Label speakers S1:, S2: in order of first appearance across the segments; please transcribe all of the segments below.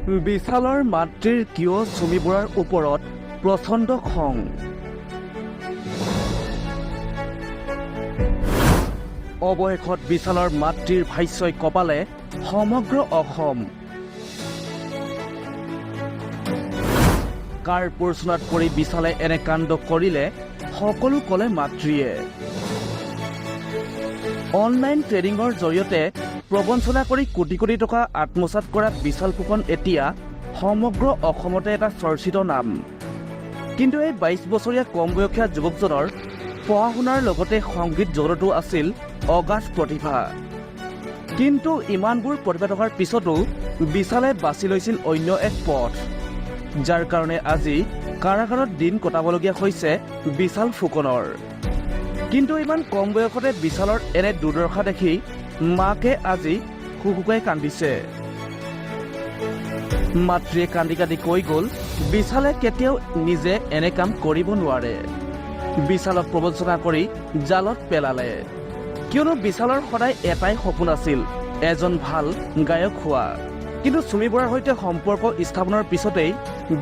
S1: বিশালৰ মাতৃৰ কিয় চুমি বৰাৰ ওপৰত প্ৰচণ্ড খং। অৱশেষত বিশালৰ মাতৃৰ ভাষ্যই কঁপালে সমগ্ৰ অসম। কাৰ প্ৰৰোচনাত পৰি বিশালে এনে কাণ্ড কৰিলে সকলো ক'লে মাতৃয়ে। অনলাইন ট্ৰেডিঙৰ জৰিয়তে প্ৰবঞ্চনা কৰি কোটি কোটি টকা আত্মসাৎ কৰা বিশাল ফুকন এতিয়া সমগ্ৰ অসমতে এটা চৰ্চিত নাম। কিন্তু এই 22 বছৰীয়া কম বয়সীয়া যুৱকজনৰ পঢ়া শুনাৰ লগতে সংগীত জগততো আছিল অগাধ প্ৰতিভা। কিন্তু ইমানবোৰ প্ৰতিভা থকাৰ পিছতো বিশালে বাছি লৈছিল অন্য এক পথ, যাৰ কাৰণে আজি কাৰাগাৰত দিন কটাবলগীয়া হৈছে বিশাল ফুকনৰ। কিন্তু ইমান কম বয়সতে বিশালৰ এনে দুৰ্দশা দেখি মাকে আজি শুকুকাই কান্দিছে। মাতৃয়ে কান্দি কান্দি কৈ গ'ল, বিশালে কেতিয়াও নিজে এনে কাম কৰিব নোৱাৰে। বিশালক প্ৰবঞ্চনা কৰি জালত পেলালে, কিয়নো বিশালৰ সদায় এটাই সপোন আছিল, এজন ভাল গায়ক হোৱা। কিন্তু চুমি বৰাৰ সৈতে সম্পৰ্ক স্থাপনৰ পিছতেই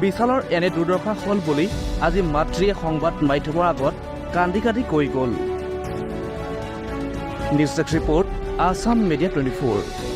S1: বিশালৰ এনে দুৰ্দশা হ'ল বুলি আজি মাতৃয়ে সংবাদ মাধ্যমৰ আগত কান্দি কান্দি কৈ গ'ল। News desk report, Assam media 24।